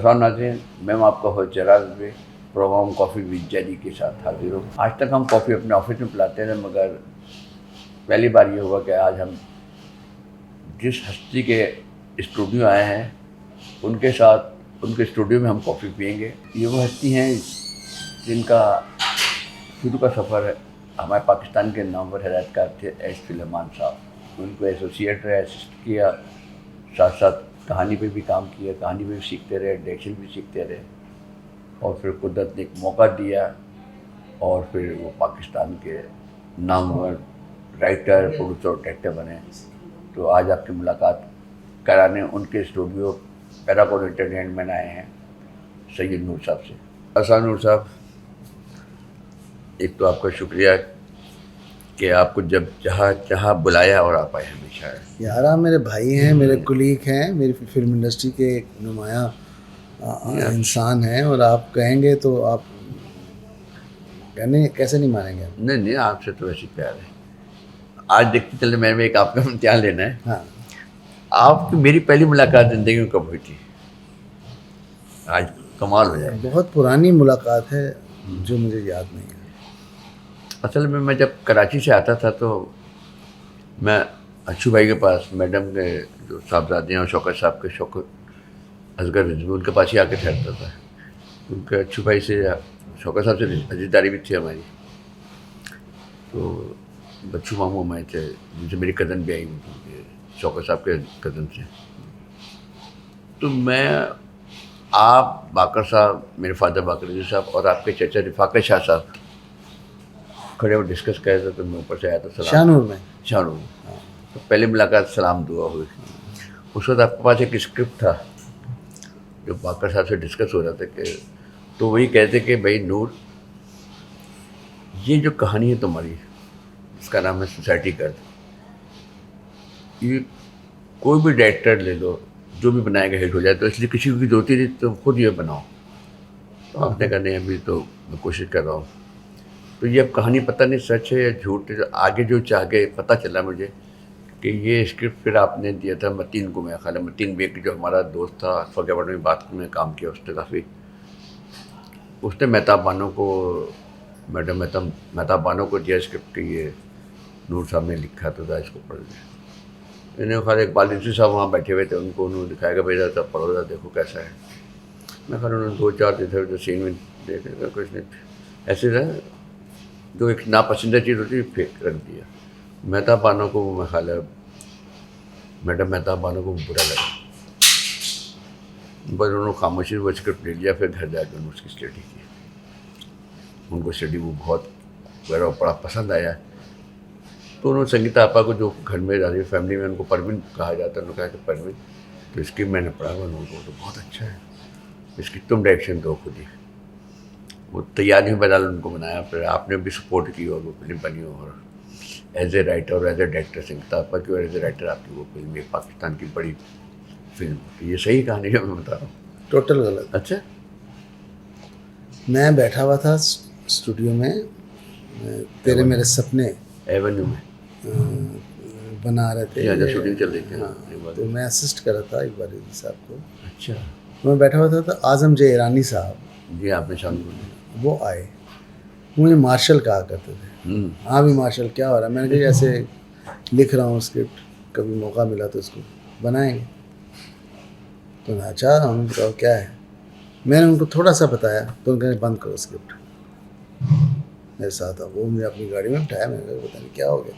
अस्सलाम नाज़रीन, मैं आपका होस्ट जराज में प्रोग्राम कॉफ़ी विद जैदी के साथ हाजिर हूँ। आज तक हम कॉफ़ी अपने ऑफिस में पिलाते थे, मगर पहली बार ये हुआ कि आज हम जिस हस्ती के स्टूडियो आए हैं उनके साथ उनके स्टूडियो में हम कॉफ़ी पियेंगे। ये वो हस्ती हैं जिनका शुरू का सफ़र है हमारे पाकिस्तान के नामवर हिदायतकार थे एस सुलेमान साहब। उनको एसोसिएट रहे, असिस्ट किया, साथ साथ कहानी पे भी काम किया, कहानी में भी सीखते रहे, डायरेक्शन भी सीखते रहे, और फिर कुदरत ने एक मौका दिया और फिर वो पाकिस्तान के नामवर राइटर, प्रोड्यूसर और डायरेक्टर बने। तो आज आपकी मुलाकात कराने उनके स्टूडियो पैरागॉन एंटरटेनमेंट में आए हैं सैयद नूर साहब से। अस्सलाम नूर साहब, एक तो आपका शुक्रिया कि आपको जब जहाँ बुलाया और आप आए हमेशा। यार आप मेरे भाई हैं, मेरे कुलीग हैं, मेरी फिल्म इंडस्ट्री के एक नुमाया इंसान हैं, और आप कहेंगे तो आप कहने कैसे नहीं मानेंगे? नहीं नहीं, आपसे तो वैसे प्यार है। आज देखते चले मैंने एक आपका इम्तिहान लेना है। हाँ, आपकी मेरी पहली मुलाकात ज़िंदगी में कब हुई थी? आज कमाल हो जाए। बहुत पुरानी मुलाकात है जो मुझे याद नहीं है। असल में मैं जब कराची से आता था तो मैं अच्छू भाई के पास, मैडम के जो साहबजादे हैं और शौकत साहब के शौकत असगर रिजवी, उनके पास ही आके ठहरता था। उनके अच्छू भाई से, शौकत साहब से अजीजदारी भी थी हमारी। तो बच्चू मामू हमारे थे, जिनसे मेरी कज़न भी आई हुई थी, शौकत साहब के कज़न से। तो मैं, आप, बाकर साहब, मेरे फादर बाकर रजी साहब और आपके चचा रिफाकत शाह साहब खड़े और डिस्कस कर रहे थे। तो मैं ऊपर से आया था सलाम। शाहनूर में। शाहनूर में। तो पहली मुलाकात सलाम दुआ हुई। उस वक्त आपके पास एक स्क्रिप्ट था जो बाकर साहब से डिस्कस हो रहा था कि, तो वही कहते कि भाई नूर, ये जो कहानी है तुम्हारी, इसका नाम है सोसाइटी गर्द, ये कोई भी डायरेक्टर ले लो जो भी बनाएगा हिट हो जाए, तो इसलिए किसी की जरूरत नहीं, तुम खुद ये बनाओ। तो आपने कहा नहीं, अभी तो मैं कोशिश कर रहा हूँ। तो ये अब कहानी पता नहीं सच है या झूठ है, आगे जो चाह के पता चला मुझे कि ये स्क्रिप्ट फिर आपने दिया था मतीन को। मेरा ख्याल है मतीन बेग जो हमारा दोस्त था, फगेवाड़ में बात में काम किया उसने काफ़ी, उसने मेहताब बानो को, मैडम मेहताब बानो को दिया स्क्रिप्ट कि ये नूर साहब ने लिखा था, इसको पढ़ लिया। इन्हें ख्याल इकबाल रिजवी साहब वहाँ बैठे हुए थे, उनको उन्होंने दिखाया कि भेजा था, पढ़ो था, देखो कैसा है। मैं ख्याल उन्होंने 2-4 दिन थे सीन में देखे, कुछ नहीं ऐसे था, जो एक नापसंदीदा चीज़ होती है फेंक रख दिया। मेहताब बानो को, मैं ख्याल है मैडम मेहताब बानो को बुरा लगा, बस उन्होंने खामोशी वो स्क्रिप्ट ले लिया। फिर घर जाकर उन्होंने उसकी स्टडी की, उनको स्टडी वो बहुत बड़ा बड़ा पसंद आया। तो उन्होंने संगीता आपा को, जो घर में रहती फैमिली में उनको परवीन कहा जाता है, उन्होंने कहा कि परवीन, तो इसकी मैंने पढ़ा हुआ, उनको तो बहुत अच्छा है, इसकी तुम डायरेक्शन दो खुद ही। वो तैयार नहीं बदल उनको बनाया, फिर आपने भी सपोर्ट की और वो फिल्म बनी। और एज ए राइटर और एज ए डायरेक्टर संगीता आपा की, और एज ए राइटर आपकी वो फिल्म एक पाकिस्तान की बड़ी फिल्म। तो ये सही कहानी है, मैं बता रहा हूँ। टोटल गलत। अच्छा, मैं बैठा हुआ था स्टूडियो में, तेरे मेरे सपने एवेन्यू में बना रहे थे, यहाँ शूटिंग चल रही थी। हाँ, तो मैं असिस्ट कर रहा था इकबाल रिजवी साहब को। अच्छा, मैं बैठा हुआ था तो आज़म जे ईरानी साहब जी आपने शामिल, वो आए, मुझे मार्शल कहा करते थे। हाँ भी मार्शल, क्या हो रहा है? मैंने कहा ऐसे लिख रहा हूँ स्क्रिप्ट, कभी मौका मिला तो इसको बनाएंगे। तो मैं अच्छा, हम बताओ क्या है। मैंने उनको थोड़ा सा बताया तो उन्होंने बंद करो स्क्रिप्ट। मेरे साथ था वो, मुझे अपनी गाड़ी में उठाया, मैंने कहा पता नहीं क्या हो गया,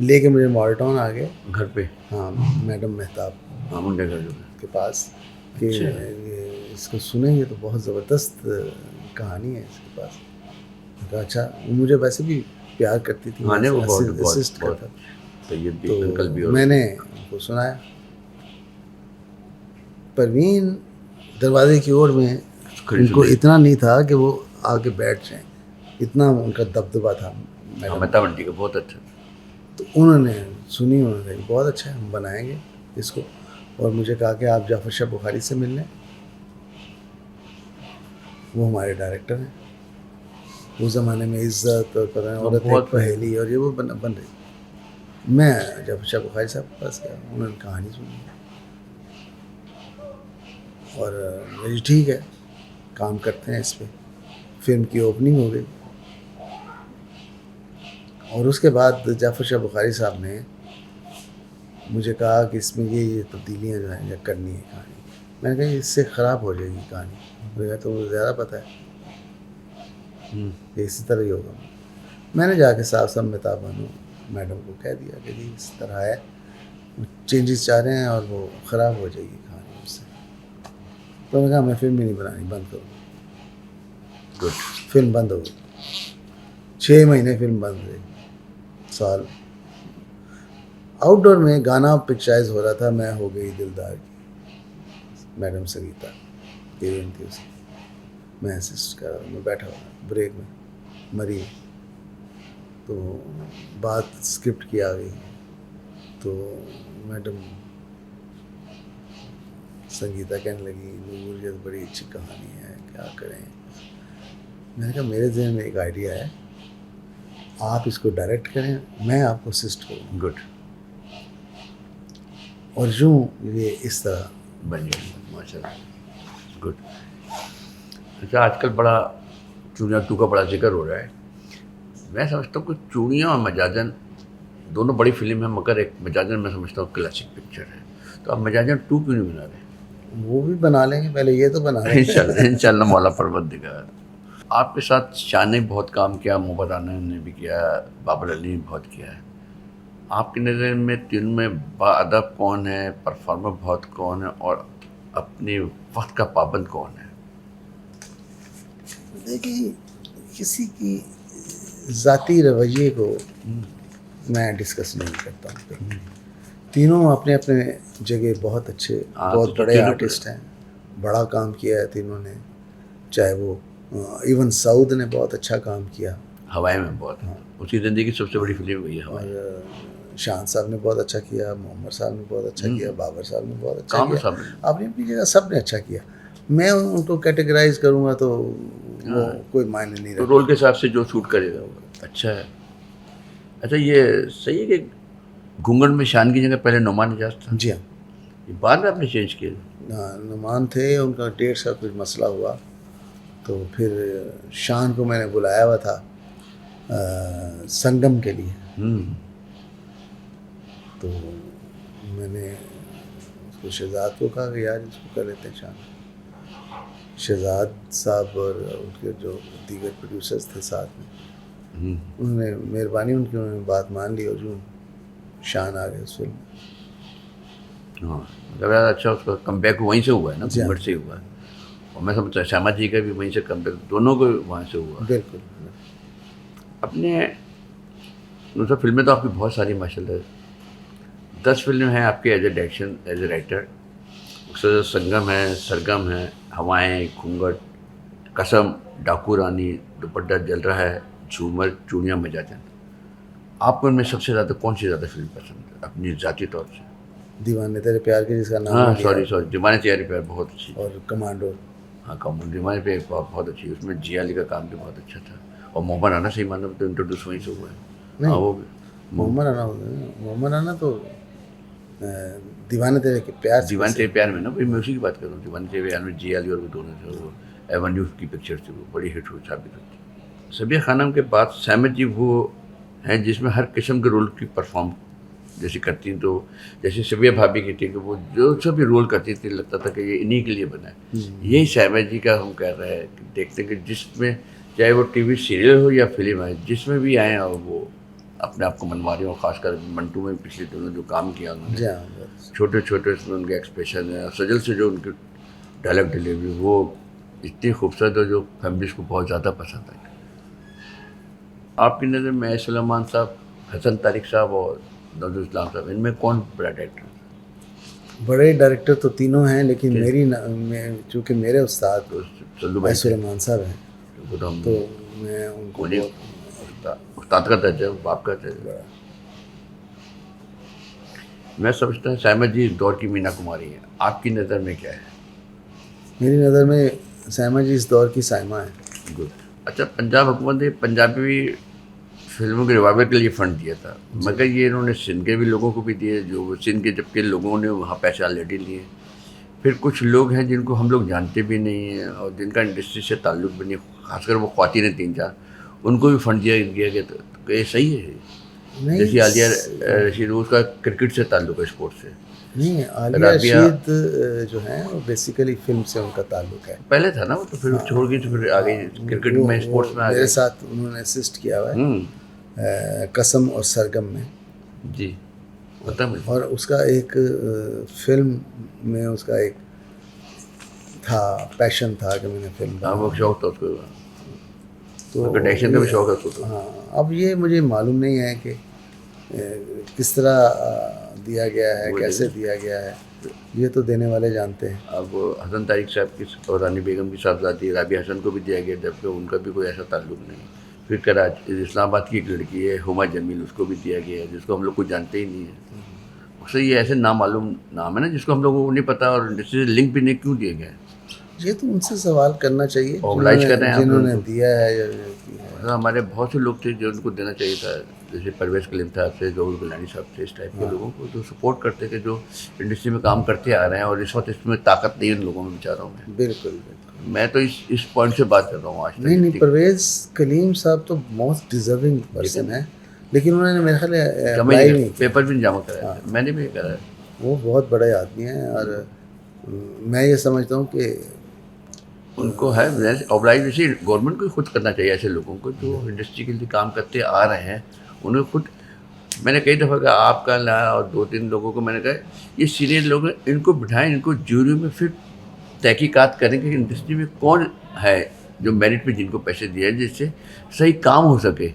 लेके मुझे मॉडल टाउन आ गए घर पे। हाँ, मैडम मेहताब हाँ, मुंडे घर के पास कि इसको सुनेंगे तो बहुत ज़बरदस्त कहानी है इसके पास। तो अच्छा, वो मुझे वैसे भी प्यार करती थी, हाँ, वो असिस्ट करता। तो ये भी तो अंकल भी, मैंने उनको सुनाया। परवीन दरवाजे की ओर में, उनको इतना नहीं था कि वो आके बैठ जाएं, इतना उनका दबदबा था मेहताब आंटी का बहुत अच्छा। तो उन्होंने सुनी, उन्होंने कहा बहुत अच्छा है, हम बनाएंगे इसको। और मुझे कहा कि आप जाफर शाह बुखारी से मिल लें, वो हमारे डायरेक्टर हैं। उस ज़माने में इज़्ज़त और पता नहीं औरत एक पहेली और ये वो बन रही। मैं जाफर शाह बुखारी साहब के पास गया, उन्होंने कहानी सुनी। और मेरी ठीक है, काम करते हैं इस पे। फिल्म की ओपनिंग हो गई और उसके बाद जाफ़र शाह बुखारी साहब ने मुझे कहा कि इसमें ये तब्दीलियाँ जो हैं ये करनी है कहानी। मैंने कहा इससे ख़राब हो जाएगी कहानी। मुझे कहा तो ज़्यादा पता है कि इसी तरह ही होगा। मैंने जाके साफ साफ मिताब बानो मैडम को कह दिया कि जी इस तरह है, चेंजेस चाह रहे हैं और वो ख़राब हो जाएगी कहानी उससे। तो मैंने कहा मैं फिल्म ही नहीं बनानी, बंद करो। गुड। फिल्म बंद हो गई, 6 महीने फिल्म बंद रही, साल। आउटडोर में गाना पिक्चराइज हो रहा था, मैं हो गई दिलदार की, मैडम संगीता हीरोइन थी उसकी। मैं असिस्ट कर रहा, मैं बैठा हुआ ब्रेक में मरी। तो बात स्क्रिप्ट की आ गई, तो मैडम संगीता कहने लगी नूर ये बड़ी अच्छी कहानी है, क्या करें। मैंने कहा मेरे जहन में एक आइडिया है, आप इसको डायरेक्ट करें, मैं आपको असिस्ट करूँ। गुड। और यूँ ये इस तरह बन गया माशाल्लाह। गुड। अच्छा, आजकल बड़ा चूड़ियाँ 2 का बड़ा जिक्र हो रहा है। मैं समझता हूँ कि चूड़ियाँ और मजाजन दोनों बड़ी फिल्म है, मगर एक मजाजन मैं समझता हूँ क्लासिक पिक्चर है। तो आप मजाजन 2 क्यों नहीं बना रहे? वो भी बना लेंगे, पहले ये तो बना लेंगे। इंशाल्लाह मौला परवरदिगार। आपके साथ शाह ने बहुत काम किया, मोहब्बत आना ने भी किया, बाबर अली ने बहुत किया है। आपकी नज़र में तीनों में बाअदब कौन है, परफॉर्मर बहुत कौन है, और अपने वक्त का पाबंद कौन है? देखिए किसी की ज़ाती रवैये को मैं डिस्कस नहीं करता हूँ। तीनों अपने अपने जगह बहुत अच्छे, बहुत बड़े आर्टिस्ट हैं, बड़ा काम किया है तीनों ने। चाहे वो इवन साउद ने बहुत अच्छा काम किया, हवाएं में बहुत। उसकी ज़िंदगी की सबसे बड़ी फिल्म वही है हवाएं। और शान साहब ने बहुत अच्छा किया, मोहम्मद साहब ने बहुत अच्छा किया, बाबर साहब ने बहुत अच्छा काम किया, सब ने। अपनी अपनी जगह सब ने अच्छा किया। मैं उनको कैटेगराइज करूँगा तो वो कोई मायने नहीं तो रखता। रोल के हिसाब से जो शूट करेगा वो अच्छा है। अच्छा, ये सही है कि घूंघट में शान की जगह पहले नुमान इजाज था? जी हाँ, ये बाद में आपने चेंज किया? नुमान थे, उनका डेट्स का कुछ मसला हुआ, तो फिर शान को मैंने बुलाया हुआ था संगम के लिए। तो मैंने उसको शहजाद को कहा कि यार इसको कर लेते हैं शान। शहजाद साहब और उनके जो दीगर प्रोड्यूसर्स थे साथ में, उन्होंने मेहरबानी उनकी, उन्होंने बात मान ली और जो शान आ गए उस फिल्म में। हाँ, मतलब यार अच्छा, उसका कमबैक वहीं से हुआ है ना, जी हाँ। घूंघट से ही हुआ है। और मैं समझता श्यामा जी का भी वहीं से कमबैक, दोनों को वहाँ से हुआ। बिल्कुल। अपने दूसरा फिल्में तो आपकी बहुत सारी माशाल्लाह, 10 फिल्में हैं आपके as a direction, as a writer. उससे संगम है, सरगम है, हवाएं, घूंघट, कसम, डाकू रानी, दुपट्टा जल रहा है, झूमर, चूड़ियाँ, मजाजन। आपको इनमें सबसे ज़्यादा कौन सी ज़्यादा फिल्म पसंद है अपनी ज़ाती तौर से? दीवाने तेरे प्यार के, जिसका नाम हाँ, नहीं लिया, सॉरी, दीवाने तेरे प्यार बहुत अच्छी। और कमांडो। हाँ, कमांडो, दीवाने पे बहुत अच्छी, उसमें जिया अली का काम भी बहुत अच्छा था। और मोहम्मद आना सही मानो तो इंट्रोड्यूस वहीं से हुआ है। नहीं, हाँ, वो मोहम्मद आना तो दीवाने तेरे के प्यार से। दीवाने तेरे प्यार में ना, भाई मैं उसी की बात कर रहा हूँ। दीवाने तेरे प्यार में जिया अली और वो दोनों थे, वो एवेन्यू की पिक्चर थी, वो बड़ी हिट हुई साबित होती। सबिया खानम के बाद सहमत जी वो हैं जिसमें हर किस्म के रोल की परफॉर्म जैसे करती, तो जैसे सबिया भाभी की थी कि वो जो सब भी रोल करती थी लगता था कि ये इन्हीं के लिए बना है। यही सहमत जी का हम कह रहे हैं कि देखते हैं कि जिसमें चाहे वो टीवी सीरियल हो या फिल्म है, जिसमें भी आए और वो अपने आप को मनवा रही हो। खासकर मंटू में पिछले दिनों जो काम किया उन्होंने, छोटे छोटे उसमें उनके एक्सप्रेशन है, सजल से जो उनकी डायलॉग डिलीवरी वो इतनी खूबसूरत है जो फैमिलीज़ को बहुत ज़्यादा पसंद आई। आपकी नज़र में सुलेमान साहब, हसन तारिक साहब और नज़रुल इस्लाम साहब, इनमें कौन बड़ा डायरेक्टर है? बड़े डायरेक्टर तो तीनों हैं, लेकिन चूँकि मेरे उस्ताद सल्लू भाई सुलेमान साहब हैं, तो मैं उनको उस्ताद का दर्जा, बाप का दर्जा। मैं समझता हूँ सहमत जी इस दौर की मीना कुमारी है। आपकी नज़र में क्या है? मेरी नज़र में सहमत जी इस दौर की साइमा है। गुड। अच्छा, पंजाब हुकूमत ने पंजाबी फिल्मों के रिवाइवल के लिए फ़ंड दिया था, मगर ये इन्होंने सिंध के भी लोगों को भी दिए, जो सिंध के जबकि लोगों ने वहाँ पैसे ऑलरेडी लिए। फिर कुछ लोग हैं जिनको हम लोग जानते भी नहीं हैं और जिनका इंडस्ट्री से ताल्लुक़ भी नहीं, खासकर वो ख़वातीन 3-4, उनको भी फंड दिया गया तो ये सही है। नहीं जैसे आलिया रशीद, उसका क्रिकेट से ताल्लुक़ है, स्पोर्ट्स से। नहीं, आलिया रशीद जो है वो बेसिकली फिल्म से उनका ताल्लुक है। पहले था ना वो, तो फिर छोड़ गई, तो फिर आ गई क्रिकेट में, स्पोर्ट्स में आ गई। मेरे साथ उन्होंने असिस्ट किया हुआ है कसम और सरगम में जी, पता मुझे। और उसका एक फिल्म में उसका एक था, पैशन था कि मैंने फिल्म हाँ, वो शौक था उसको, तो डायरेक्शन का भी शौक है उसको। हाँ, अब ये मुझे मालूम नहीं है कि किस तरह दिया गया है, कैसे दिया गया है, ये तो देने वाले जानते हैं। अब हसन तारिक साहब की और रानी बेगम की साहबजादी राबिया हसन को भी दिया गया, जबकि उनका भी कोई ऐसा ताल्लुक नहीं। फिर कराची इस्लामाबाद की एक लड़की है हुमा जमील, उसको भी दिया गया है, जिसको हम लोग कुछ जानते ही नहीं है। उससे ये ऐसे नामालूम नाम है ना, जिसको हम लोगों को नहीं पता और इंडस्ट्री से लिंक भी नहीं क्यों दिए गए। ये तो उनसे सवाल करना चाहिए ऑब्लाइज कर रहे हैं जिन्होंने दिया है या किया है। हमारे बहुत से लोग थे जो उनको देना चाहिए था, जैसे परवेज़ कलीम साहब से, जहूर गिलानी साहब से, इस टाइप के लोगों को जो सपोर्ट करते थे, जो इंडस्ट्री में काम करते आ रहे हैं। और इस वक्त इसमें ताकत नहीं है उन लोगों में, बेचारों में। बिल्कुल बिल्कुल। मैं तो इस पॉइंट से बात कर रहा हूँ आज तक। नहीं, परवेज़ कलीम साहब तो मोस्ट डिजर्विंग पर्सन है, लेकिन उन्होंने मेरे ख्याल अप्लाई नहीं, पेपर भी नहीं जमा कराया। मैंने भी करा है। वो बहुत बड़े आदमी हैं और मैं ये समझता हूँ कि उनको है ऑब्लाइज, वैसे गवर्नमेंट को खुद करना चाहिए ऐसे लोगों को जो इंडस्ट्री के लिए काम करते आ रहे हैं। उन्हें खुद, मैंने कई दफ़ा कहा, आपका लाया और 2-3 लोगों को मैंने कहा ये सीनियर लोग हैं, इनको बिठाएं, इनको ज्यूरी में फिर तहकीकात करें कि इंडस्ट्री में कौन है जो मेरिट पे जिनको पैसे दिए हैं, जिससे सही काम हो सके।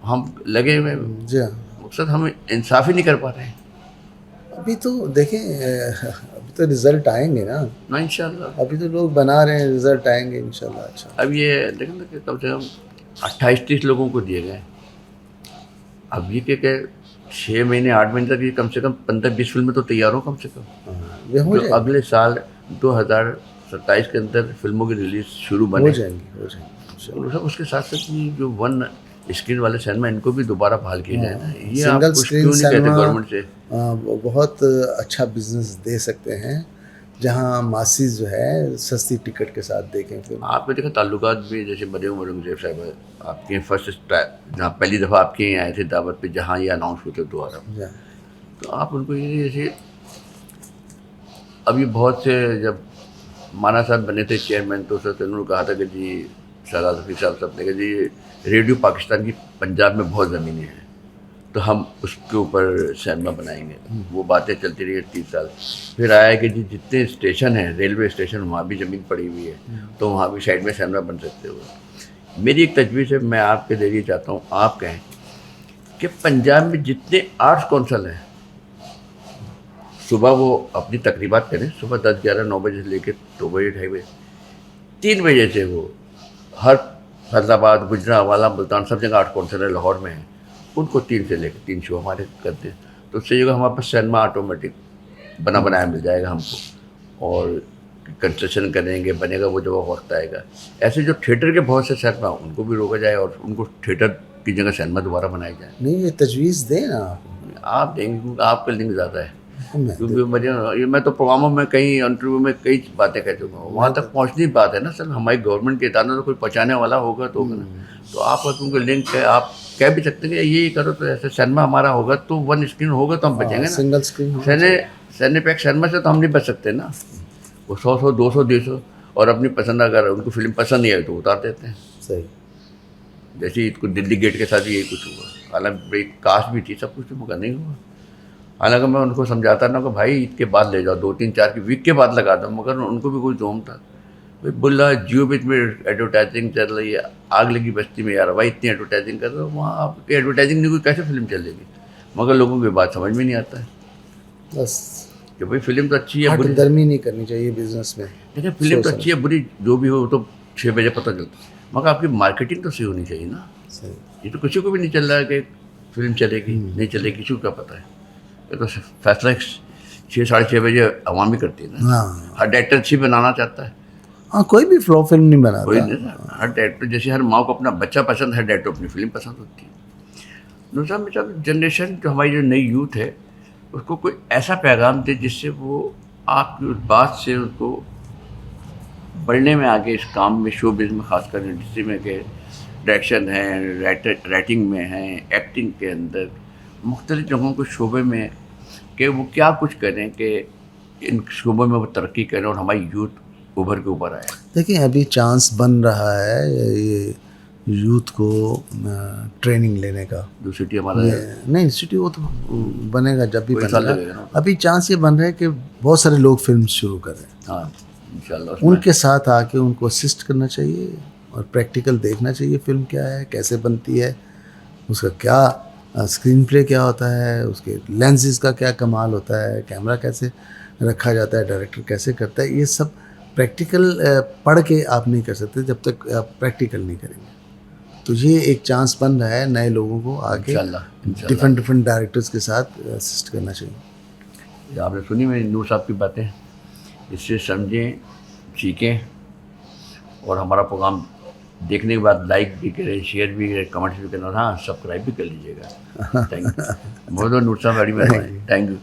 हम लगे हुए मकसद, हम इंसाफ ही नहीं कर पा रहे हैं। अभी तो देखें, अभी तो रिज़ल्ट आएंगे ना इंशाल्लाह। अभी तो लोग बना रहे हैं, रिज़ल्ट आएंगे इंशाल्लाह। अच्छा, अब ये देखें ना कि कम से कम 28-30 लोगों को दिए गए। अब ये क्या 6 महीने 8 महीने तक ये कम से कम 15-20 फिल्में तो तैयार हो कम से कम। तो अगले साल 2027 के अंदर फिल्मों की रिलीज शुरू बने, हो जाएंगी। उसके साथ साथ ये जो 1 स्क्रीन वाले सिनेमा, इनको भी दोबारा बहाल किए जाए ना। ये सिंगल आप कुछ स्क्रीन क्यों नहीं कहते सिनेमा गवर्नमेंट से? बहुत अच्छा बिजनेस दे सकते हैं, जहां मासीज जो है सस्ती टिकट के साथ देखें फिल्म। आपने देखा ताल्लुकात भी, जैसे मरियम औरंगजेब साहब आपके फर्स्ट जहाँ पहली दफ़ा आपके यहाँ आए थे दावत पे, जहाँ ये अनाउंस हुए थे दोबारा, तो आप उनको ये जैसे अभी बहुत से, जब माना साहब बने थे चेयरमैन, तो सर उन्होंने कहा था कि जी शहजाद रफीक साहब ने कहा जी रेडियो पाकिस्तान की पंजाब में बहुत ज़मीनें हैं, तो हम उसके ऊपर सिनेमा बनाएंगे। वो बातें चलती रही 30 साल। फिर आया कि जी जितने स्टेशन हैं, रेलवे स्टेशन, वहाँ भी ज़मीन पड़ी हुई है, तो वहाँ भी साइड में सिनेमा बन सकते हो। मेरी एक तजवीज़ है, मैं आपके जरिए चाहता हूँ आप कहें कि पंजाब में जितने आर्ट्स कौंसल हैं, सुबह वो अपनी तकरीबात करें, सुबह 10, 11, 9 बजे से लेकर 2 बजे, 2:30 बजे, 3 बजे से वो हर फैसलाबाद, गुजरांवाला, मुल्तान, सब जगह आर्ट कौंसल है, लाहौर में है, उनको 3 से लेकर 3 शो हमारे करते हैं। तो उससे जो हमारे पास सिनेमा ऑटोमेटिक बना बनाया मिल जाएगा हमको, और कंस्ट्रक्शन करेंगे, बनेगा वो जब वक्त आएगा। ऐसे जो थिएटर के बहुत से सिनेमा, उनको भी रोका जाए और उनको थिएटर की जगह सिनेमा दोबारा बनाया जाए। नहीं, ये तजवीज़ दें ना आप देंगे, क्योंकि आपका लिंक ज़्यादा है। क्योंकि मैं तो प्रोग्रामों में, कई इंटरव्यू में कई बातें कह चुका हूँ, वहाँ तक पहुँचनी बात है ना सर। हमारी गवर्नमेंट के इदारों में कोई पहुँचाने वाला होगा तो होगा ना। तो आप उनको लिंक है, आप कह भी सकते हैं कि ये करो तो ऐसे सिनेमा हमारा होगा, तो 1 स्क्रीन होगा तो हम बचेंगे ना। सिंगल स्क्रीन सैन्य पैक सिनेमा से तो हम नहीं बच सकते ना। वो 100, 200, 150 और अपनी पसंद, अगर उनको फिल्म पसंद नहीं आई तो उतार देते हैं। सही, जैसे इसको दिल्ली गेट के साथ यही कुछ हुआ। हालांकि कास्ट भी थी, सब कुछ, तो मगर नहीं हुआ। हालांकि मैं उनको समझाता ना कि भाई ईद के बाद ले जाओ, 2-3, 4 वीक के बाद लगा दो, मगर उनको भी कोई जोम था। भाई बोला जियो बीच में एडवर्टाइजिंग चल रही है, आग लगी बस्ती में यार, भाई इतनी एडवर्टाइजिंग कर रहे हो, वहाँ आपकी एडवर्टाइजिंग नहीं, कोई कैसे फिल्म चलेगी? मगर लोगों की बात समझ में नहीं आता है बस कि भाई फिल्म तो अच्छी है, बुरी दरमी नहीं करनी चाहिए बिजनेस में। देखिए फिल्म तो अच्छी है, बुरी जो भी हो तो 6 बजे पता चलता है, मगर आपकी मार्केटिंग तो सही होनी चाहिए ना। सही, ये तो किसी को भी नहीं चल रहा है कि फिल्म चलेगी नहीं चलेगी, किसी को क्या पता है। ये तो फैसला 6, 6:30 बजे अवामी करती है ना। हाँ, हर डायरेक्टर अच्छी बनाना चाहता है, हाँ, कोई भी फ्लो फिल्म नहीं बनाता। कोई नहीं, हर डायरेक्टर, जैसे हर माँ को अपना बच्चा पसंद है, हर डायरेक्टर अपनी फिल्म पसंद होती है। दूसरा मेरा जनरेशन, जो हमारी जो नई यूथ है, उसको कोई ऐसा पैगाम दे जिससे वो आपकी उस बात से उनको बढ़ने में आगे इस काम में, शो बिज़ में, खासकर इंडस्ट्री में, के डायरेक्शन है, राइटिंग में है, एक्टिंग के अंदर मुख्तलिफ जगहों के शोबे में, कि वो क्या कुछ करें कि इन शोबों में वो तरक्की करें और हमारी यूथ उभर के ऊपर आए। देखिए अभी चांस बन रहा है ये यूथ को ट्रेनिंग लेने का। जो सिटी हमारा ये नहीं सिटी वो तो बनेगा जब भी कोई साल लगेगा बनेगा। ना। अभी चांस ये बन रहा है कि बहुत सारे लोग फिल्म शुरू कर रहे हैं, हाँ इंशाल्लाह उसमें उनके साथ आके उनको असिस्ट करना चाहिए और प्रैक्टिकल देखना चाहिए फिल्म क्या है, कैसे बनती है, उसका क्या स्क्रीन प्ले क्या होता है, उसके लेंसेज का क्या कमाल होता है, कैमरा कैसे रखा जाता है, डायरेक्टर कैसे करता है, ये सब प्रैक्टिकल पढ़ के आप नहीं कर सकते जब तक आप प्रैक्टिकल नहीं करेंगे। तो ये एक चांस बन रहा है नए लोगों को आके इंशाल्लाह डिफरेंट डायरेक्टर्स के साथ असिस्ट करना चाहिए। आपने सुनी मेरी नूर साहब की बातें, इससे समझें, सीखें और हमारा प्रोग्राम देखने के बाद लाइक भी करें, शेयर भी करें, कमेंट्स भी करें और हाँ सब्सक्राइब भी कर लीजिएगा। थैंक यू बहुत बहुत नूर साहब, बड़ी मेहरबानी, थैंक यू।